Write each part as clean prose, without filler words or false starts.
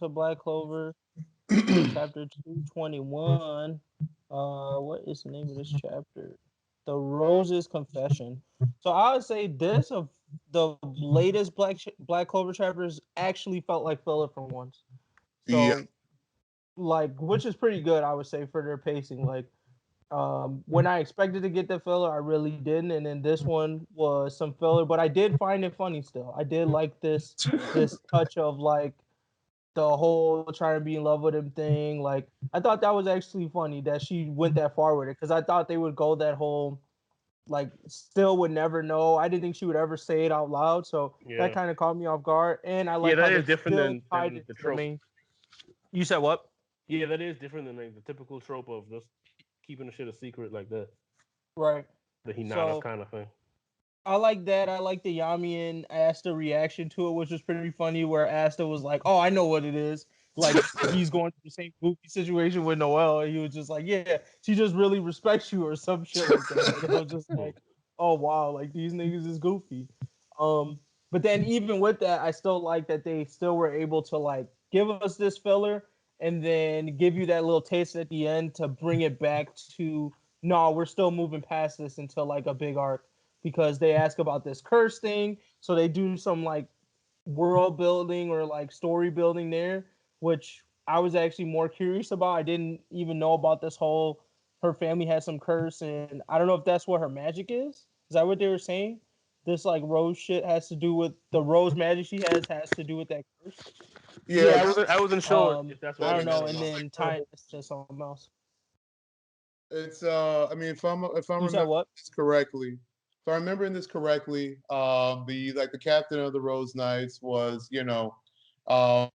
to Black Clover, chapter 221. What is the name of this chapter? The Rose's Confession. So I would say this of the latest Black Clover chapters actually felt like filler for once. Yeah. So like, which is pretty good, I would say, for their pacing. Like, when I expected to get the filler, I really didn't, and then this one was some filler, but I did find it funny still. I did like this touch of like the whole trying to be in love with him thing. Like, I thought that was actually funny that she went that far with it, because I thought they would go that whole like still would never know. I didn't think she would ever say it out loud, so that Yeah. kind of caught me off guard. And I Yeah, like how that they is different still tied than it the to the trope. main. You said what? Yeah, that is different than like the typical trope of just keeping the shit a secret like that. Right. The Hinata So kind of thing. I like that. I like the Yami and Asta reaction to it, which was pretty funny. Where Asta was like, "Oh, I know what it is." Like he's going through the same goofy situation with Noelle, and he was just like, "Yeah, she just really respects you," or some shit like that. And I was just like, "Oh wow, like these niggas is goofy." But then even with that, I still like that they still were able to like give us this filler and then give you that little taste at the end to bring it back to no, we're still moving past this until like a big arc, because they ask about this curse thing. So they do some like world building or like story building there, which I was actually more curious about. I didn't even know about this whole her family had some curse, and I don't know if that's what her magic is. Is that what they were saying? This like rose shit has to do with the rose magic she has to do with that curse. Yeah, Yeah, I wasn't sure if that's what I they don't know, meant or and not. then tying this to something else. it's I mean, if I'm You said remembering what? this correctly, if I'm remembering this correctly, the captain of the Rose Knights was, um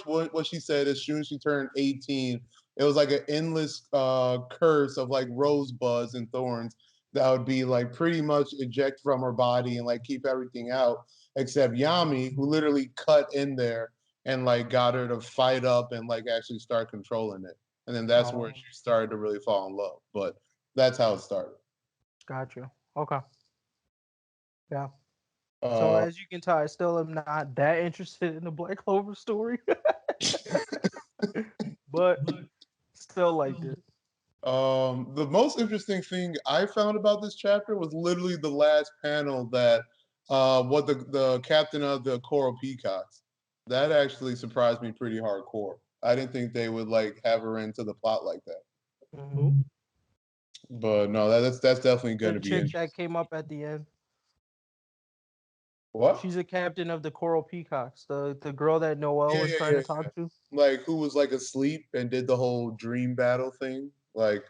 what she said as soon as she turned 18, it was like an endless curse of like rosebuds and thorns that would be like pretty much eject from her body and like keep everything out, except Yami, who literally cut in there and like got her to fight up and like actually start controlling it. And then that's where Oh, she started to really fall in love. But that's how it started. got you. Okay, yeah. So Uh, as you can tell, I still am not that interested in the Black Clover story, but still liked it. the most interesting thing I found about this chapter was literally the last panel that what the captain of the Coral Peacocks. That actually surprised me pretty hardcore. I didn't think they would like have her into the plot like that. Mm-hmm. But no, that's definitely going The to be chick that interesting. came up at the end, What? she's a captain of the Coral Peacocks, the girl that Noelle Yeah, was yeah, trying yeah, to yeah. talk to. Like who was like asleep and did the whole dream battle thing. Like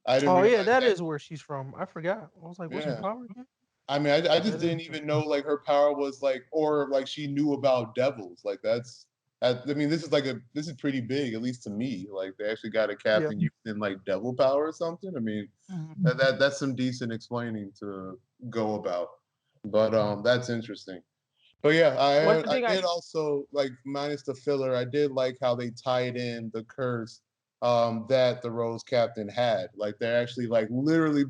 I didn't Oh yeah, realize that that. is where she's from. I forgot. I was like, what's her Yeah. power again? I mean, I just That is didn't true. even know like her power was like, or like she knew about devils. Like I mean, this is pretty big, at least to me. Like they actually got a Yeah. captain using like devil power or something. I mean, Mhm. that's some decent explaining to go about. But that's interesting. But yeah, One I thing I did also like minus the filler. I did like how they tied in the curse that the Rose Captain had. Like they're actually like literally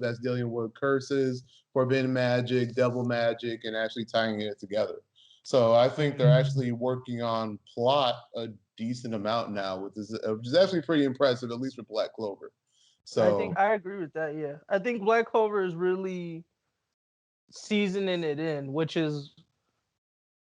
that's dealing with curses, forbidden magic, devil magic, and actually tying it together. So I think they're actually working on plot a decent amount now, which is actually pretty impressive, at least with Black Clover. I think So I agree with that. Yeah, I think Black Clover is really seasoning it in, which is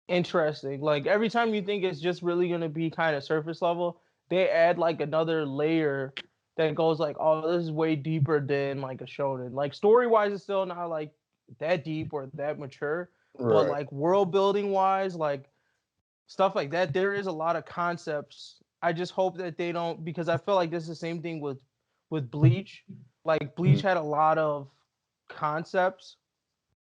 interesting. Like every time you think it's just really gonna be kind of surface level, they add like another layer that goes like, oh, this is way deeper than like a shonen. Like story wise, it's still not like that deep or that mature, but right, like world building wise, like stuff like that, there is a lot of concepts. I just hope that they don't, because I feel like this is the same thing with Bleach. Like Bleach mm, had a lot of concepts,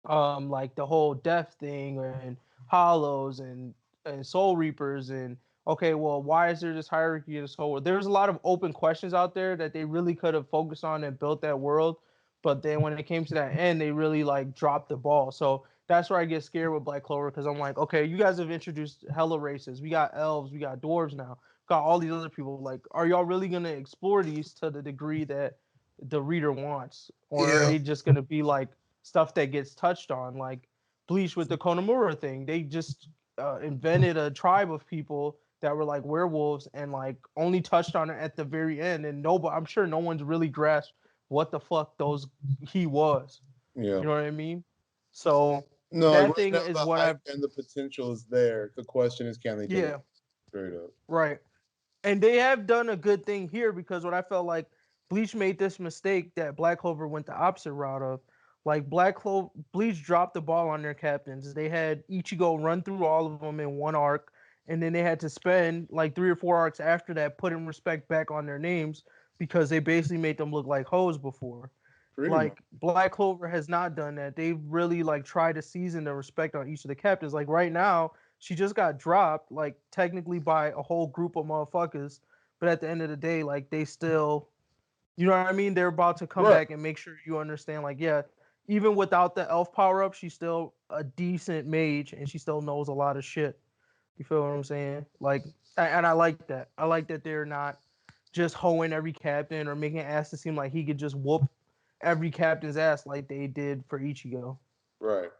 like the whole death thing and hollows and soul reapers and okay, well, why is there this hierarchy of soul? There's a lot of open questions out there that they really could have focused on and built that world, but then when it came to that end, they really like dropped the ball. So that's where I get scared with Black Clover, because I'm like, okay, you guys have introduced hella races. We got elves, we got dwarves now, got all these other people. Like, are y'all really gonna explore these to the degree that the reader wants, or are yeah, they just gonna be like stuff that gets touched on? Like, Bleach with the Konomura thing. They just invented a tribe of people that were like werewolves and like only touched on it at the very end. And nobody, I'm sure no one's really grasped what the fuck he was. Yeah. You know what I mean? So No, like that right thing now is the what hype I've and the potential is there. The question is, can they deliver? yeah, Straight up. right. And they have done a good thing here because what I felt like Bleach made this mistake that Black Clover went the opposite route of. Like Bleach dropped the ball on their captains. They had Ichigo run through all of them in one arc, and then they had to spend like 3 or 4 arcs after that putting respect back on their names because they basically made them look like hoes before. Pretty much. Like Black Clover has not done that. They've really like tried to season the respect on each of the captains. Like right now, she just got dropped, like technically by a whole group of motherfuckers. But at the end of the day, like they still, you know what I mean? They're about to come Right. back and make sure you understand. Like, yeah, even without the elf power up, she's still a decent mage and she still knows a lot of shit. You feel what I'm saying? Like, and I like that. I like that they're not just hoeing every captain or making Asta seem like he could just whoop every captain's ass like they did for Ichigo. Right.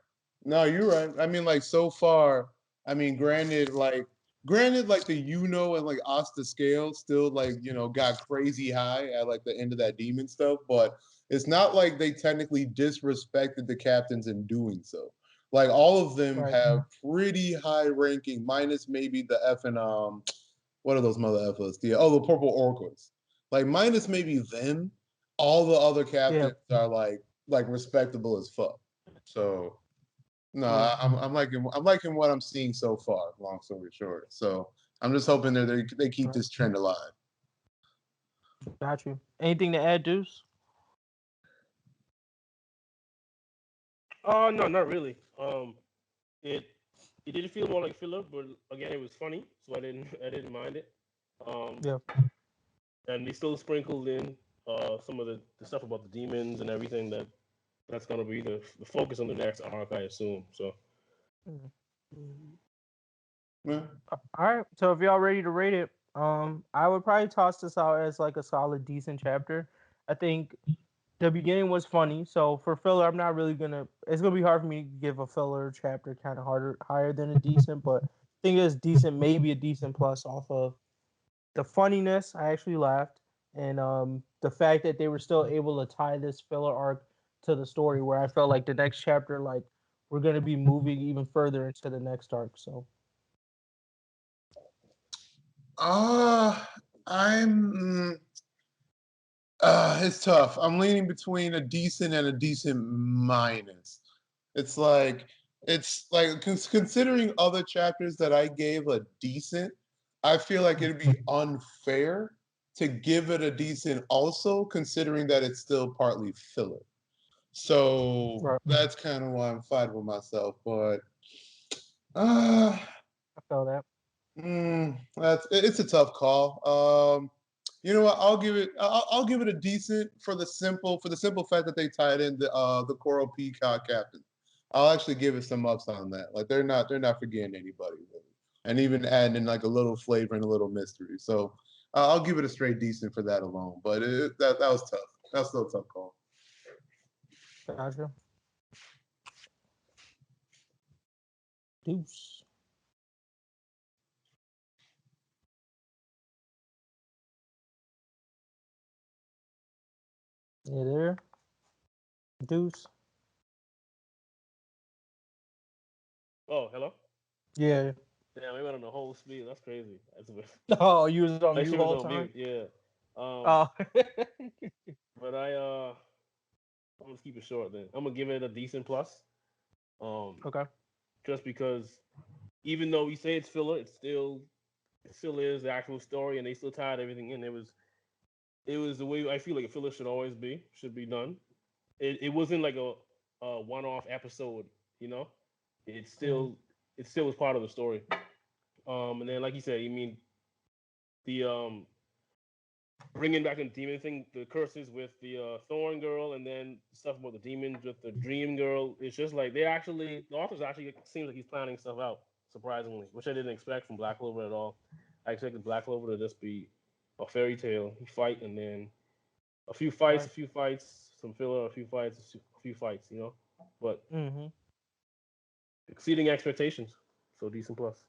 No, you're right. I mean, like so far, I mean, granted, like the and like Asta scale still like got crazy high at like the end of that demon stuff, but it's not like they technically disrespected the captains in doing so. Like all of them Right. have pretty high ranking, minus maybe the F and what are those mother effers? The purple orcas. Like minus maybe them, all the other Yeah. captains are like respectable as fuck. So no, Yeah. I'm liking what I'm seeing so far. Long story short, so I'm just hoping that they keep Right. this trend alive. Got you. Anything to add, Deuce? No, not really. It it did feel more like filler, but again, it was funny, so I didn't mind it. Um, Yeah. and they still sprinkled in some of the stuff about the demons and everything that's gonna be the focus on the next arc, I assume. So Mhm. Yeah. All right. So if y'all ready to rate it, I would probably toss this out as like a solid, decent chapter. I think the beginning was funny. So for filler, I'm not really gonna. It's gonna be hard for me to give a filler chapter kind of higher than a decent, but I think it's decent, maybe a decent plus off of the funniness. I actually laughed, and the fact that they were still able to tie this filler arc to the story, where I felt like the next chapter, like we're gonna be moving even further into the next arc. So Uh I'm it's tough. I'm leaning between a decent and a decent minus. It's like considering other chapters that I gave a decent, I feel like it'd be unfair to give it a decent also, considering that it's still partly filler. So right, that's kind of why I'm fighting with myself. But uh I felt that. it's a tough call. You know what? I'll give it a decent for the simple fact that they tied in the Coral Peacock captain. I'll actually give it some ups on that. Like they're not forgetting anybody really, and even adding in like a little flavor and a little mystery. So I'll give it a straight decent for that alone. But that was tough. That's still a tough call. Gotcha. Deuce. You there? Deuce. oh, hello. Yeah. Damn, we went on the whole speed. That's crazy. That's a bit. Oh, you was on Like mute she the was whole on time. mute. Yeah. Oh. But I'm gonna keep it short then. I'm gonna give it a decent plus. Um, Okay. just because even though we say it's filler, it still is the actual story, and they still tied everything in. It was the way I feel like a filler should be done. It wasn't like a one-off episode, you know. It Mhm. still it still was part of the story. And then like you said, you mean the bringing back the demon thing, the curses with the Thorn girl, and then stuff about the demons with the Dream girl. It's just like the authors actually seems like he's planning stuff out surprisingly, which I didn't expect from Black Clover at all. I expected Black Clover to just be a fairy tale. You fight and then Right. a few fights, some filler, a few fights, a few fights, you know. But Mm-hmm. exceeding expectations. So decent plus.